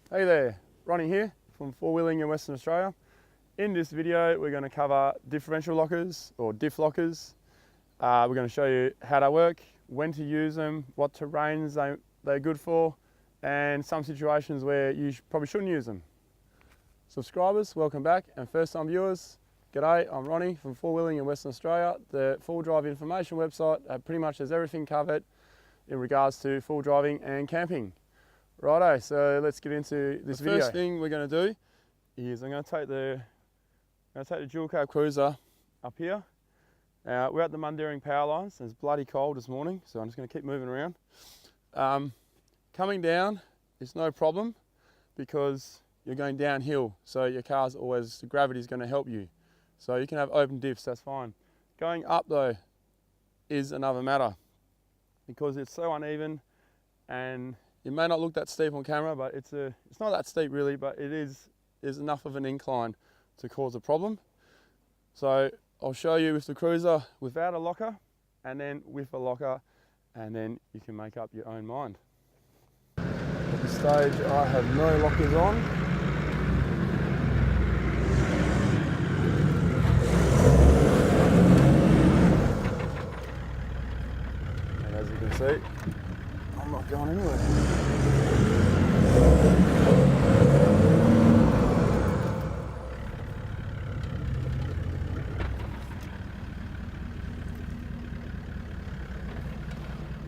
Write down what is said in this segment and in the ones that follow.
Hey there, Ronnie here from Four Wheeling in Western Australia. In this video we're going to cover differential lockers or diff lockers. We're going to show you how they work, when to use them, what terrains they're good for, and some situations where you probably shouldn't use them. Subscribers, welcome back, and first time viewers, g'day, I'm Ronnie from Four Wheeling in Western Australia. The full drive information website pretty much has everything covered in regards to full driving and camping. Righto, so let's get into this video. The first thing we're going to do is I'm going to take the dual cab cruiser up here. We're at the Mundaring power lines. It's bloody cold this morning, so I'm just going to keep moving around. Coming down is no problem because you're going downhill, so your car's always, the gravity is going to help you. So you can have open diffs, that's fine. Going up though is another matter because it's so uneven, and it may not look that steep on camera, but it's not that steep really, but it is enough of an incline to cause a problem. So I'll show you with the cruiser without a locker, and then with a locker, and then you can make up your own mind. At this stage I have no lockers on. And as you can see, I'm not going anywhere.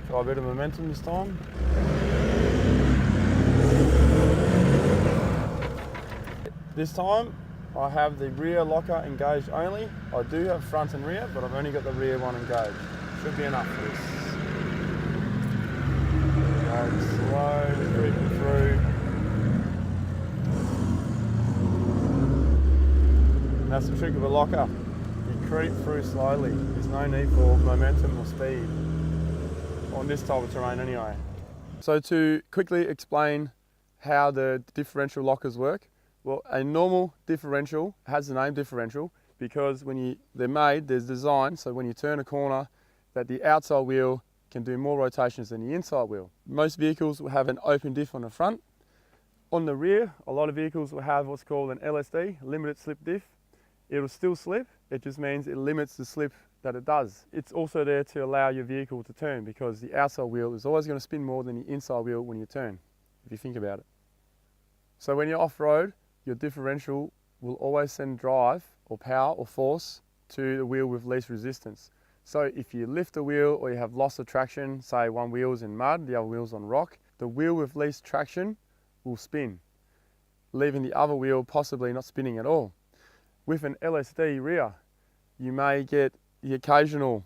Try a bit of momentum this time. This time I have the rear locker engaged only. I do have front and rear, but I've only got the rear one engaged. Should be enough for this. Slowly creeping through. That's the trick of a locker. You creep through slowly. There's no need for momentum or speed on this type of terrain anyway. So to quickly explain how the differential lockers work, well, a normal differential has the name differential because when they're made, there's design, so when you turn a corner, that the outside wheel can do more rotations than the inside wheel. Most vehicles will have an open diff on the front. On the rear, a lot of vehicles will have what's called an LSD, limited slip diff. It'll still slip, it just means it limits the slip that it does. It's also there to allow your vehicle to turn because the outside wheel is always going to spin more than the inside wheel when you turn, if you think about it. So when you're off-road, your differential will always send drive or power or force to the wheel with least resistance. So if you lift a wheel or you have loss of traction, say one wheel's in mud, the other wheel's on rock, the wheel with least traction will spin, leaving the other wheel possibly not spinning at all. With an LSD rear, you may get the occasional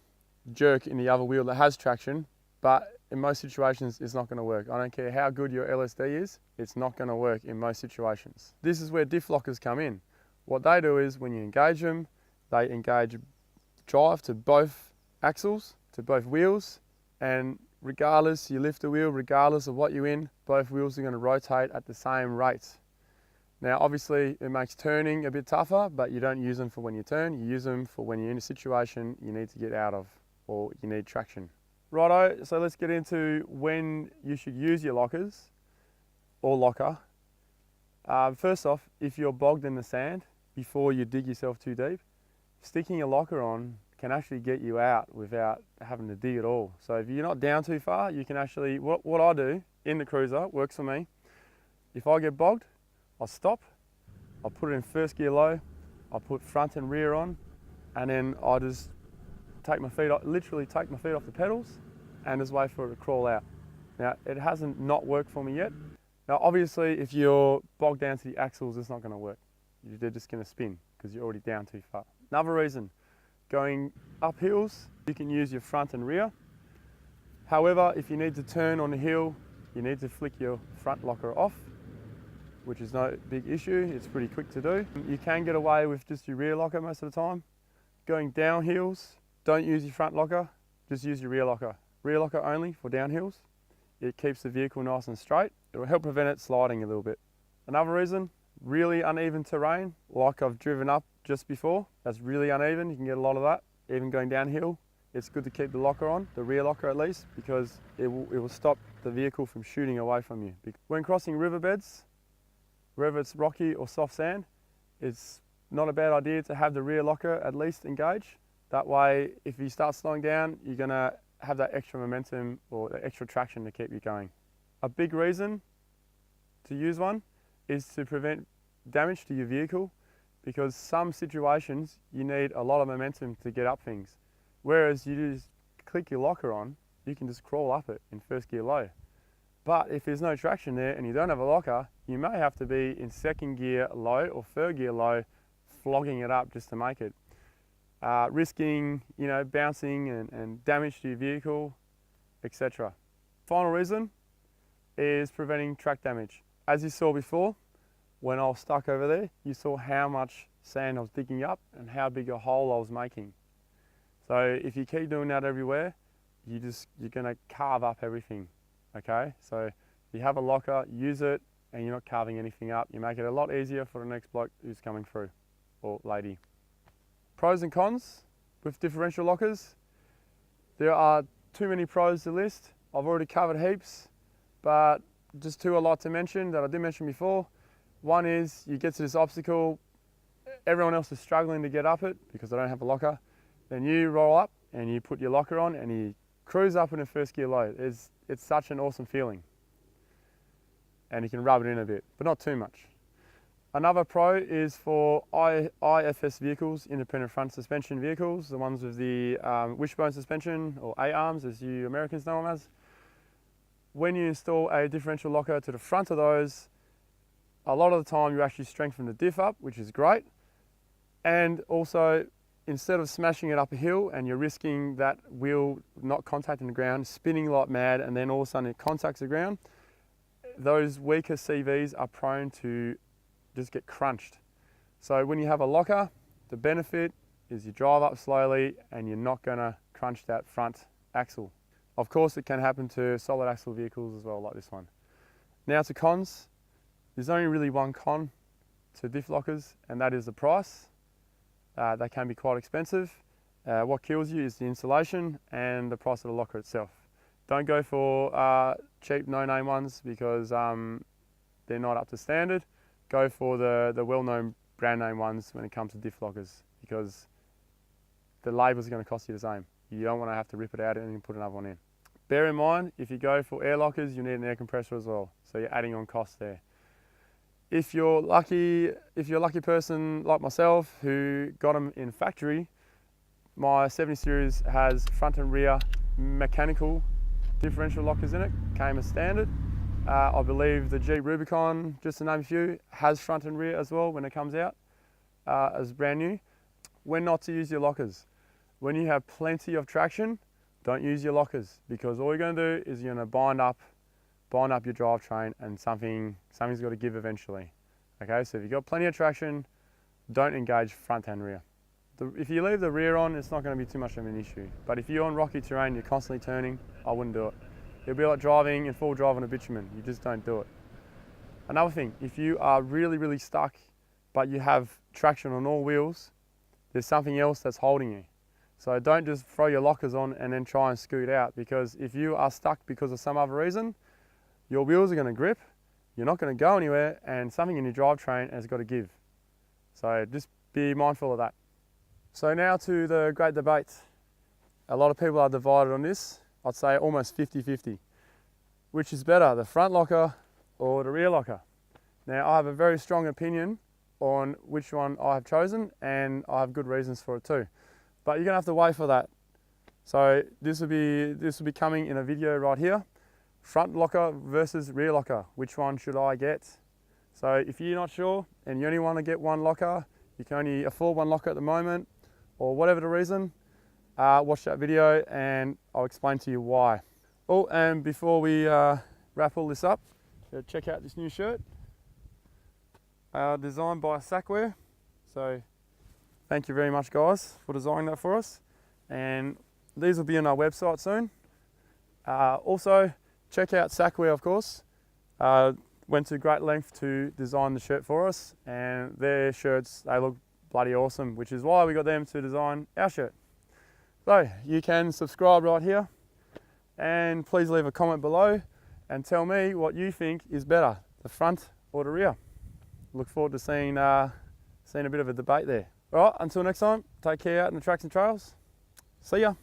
jerk in the other wheel that has traction, but in most situations it's not going to work. I don't care how good your LSD is, it's not going to work in most situations. This is where diff lockers come in. What they do is when you engage them, they engage drive to both axles, to both wheels, and regardless, you lift the wheel, regardless of what you're in, both wheels are going to rotate at the same rate. Now obviously it makes turning a bit tougher, but you don't use them for when you turn, you use them for when you're in a situation you need to get out of or you need traction. Righto, so let's get into when you should use your lockers or locker. First off, if you're bogged in the sand before you dig yourself too deep, sticking a locker on can actually get you out without having to dig at all. So if you're not down too far, you can actually, what I do in the cruiser works for me. If I get bogged, I'll stop, I'll put it in first gear low, I'll put front and rear on, and then I'll just take my feet off, literally take my feet off the pedals and just wait for it to crawl out. Now, it hasn't not worked for me yet. Now, obviously, if you're bogged down to the axles, it's not going to work. They're just going to spin because you're already down too far. Another reason, going up hills, you can use your front and rear. However, if you need to turn on the hill, you need to flick your front locker off, which is no big issue. It's pretty quick to do. You can get away with just your rear locker most of the time. Going down hills, don't use your front locker, just use your rear locker. Rear locker only for downhills. It keeps the vehicle nice and straight. It will help prevent it sliding a little bit. Another reason, really uneven terrain, like I've driven up just before. That's really uneven, you can get a lot of that. Even going downhill, it's good to keep the locker on, the rear locker at least, because it will stop the vehicle from shooting away from you. When crossing riverbeds, wherever it's rocky or soft sand, it's not a bad idea to have the rear locker at least engaged. That way, if you start slowing down, you're gonna have that extra momentum or the extra traction to keep you going. A big reason to use one is to prevent damage to your vehicle, because some situations you need a lot of momentum to get up things. Whereas you just click your locker on, you can just crawl up it in first gear low. But if there's no traction there and you don't have a locker, you may have to be in second gear low or third gear low, flogging it up just to make it. Risking, bouncing and damage to your vehicle, etc. Final reason is preventing track damage. As you saw before, when I was stuck over there, you saw how much sand I was digging up and how big a hole I was making. So if you keep doing that everywhere, you're gonna carve up everything, okay? So if you have a locker, use it, and you're not carving anything up. You make it a lot easier for the next bloke who's coming through, or lady. Pros and cons with differential lockers. There are too many pros to list. I've already covered heaps, but just two I like to mention that I did mention before. One is you get to this obstacle, everyone else is struggling to get up it because they don't have a locker. Then you roll up and you put your locker on and you cruise up in a first gear low. It's such an awesome feeling. And you can rub it in a bit, but not too much. Another pro is for IFS vehicles, independent front suspension vehicles, the ones with the wishbone suspension, or A-arms as you Americans know them as. When you install a differential locker to the front of those, a lot of the time you actually strengthen the diff up, which is great. And also, instead of smashing it up a hill and you're risking that wheel not contacting the ground, spinning like mad, and then all of a sudden it contacts the ground, those weaker CVs are prone to just get crunched. So when you have a locker, the benefit is you drive up slowly and you're not gonna crunch that front axle. Of course, it can happen to solid axle vehicles as well, like this one. Now to cons. There's only really one con to diff lockers, and that is the price. They can be quite expensive. What kills you is the installation and the price of the locker itself. Don't go for cheap no-name ones because they're not up to standard. Go for the well-known brand name ones when it comes to diff lockers, because the labels are going to cost you the same. You don't want to have to rip it out and put another one in. Bear in mind, if you go for air lockers, you need an air compressor as well, so you're adding on costs there. If you're a lucky person like myself who got them in factory, my 70 series has front and rear mechanical differential lockers in it, came as standard. I believe the Jeep Rubicon, just to name a few, has front and rear as well when it comes out as brand new. When not to use your lockers. When you have plenty of traction, don't use your lockers, because all you're going to do is you're going to bind up your drivetrain, and something's got to give eventually. Okay, so if you've got plenty of traction, don't engage front and rear. If you leave the rear on, it's not going to be too much of an issue. But if you're on rocky terrain, you're constantly turning, I wouldn't do it. It'll be like driving in full drive on a bitumen. You just don't do it. Another thing, if you are really, really stuck, but you have traction on all wheels, there's something else that's holding you. So don't just throw your lockers on and then try and scoot out, because if you are stuck because of some other reason, your wheels are going to grip, you're not going to go anywhere, and something in your drivetrain has got to give. So just be mindful of that. So now to the great debate. A lot of people are divided on this. I'd say almost 50-50. Which is better, the front locker or the rear locker? Now, I have a very strong opinion on which one I have chosen, and I have good reasons for it too. But you're gonna have to wait for that. So this will be coming in a video right here. Front locker versus rear locker. Which one should I get? So if you're not sure and you only want to get one locker, you can only afford one locker at the moment, or whatever the reason, watch that video and I'll explain to you why. Oh, and before we wrap all this up, check out this new shirt. Designed by Sackware. So thank you very much, guys, for designing that for us. And these will be on our website soon. Also, check out Sackware, of course. Went to great length to design the shirt for us, and their shirts, they look bloody awesome, which is why we got them to design our shirt. So you can subscribe right here, and please leave a comment below and tell me what you think is better, the front or the rear. look forward to seeing a bit of a debate there. All right, until next time, take care out in the tracks and trails. See ya.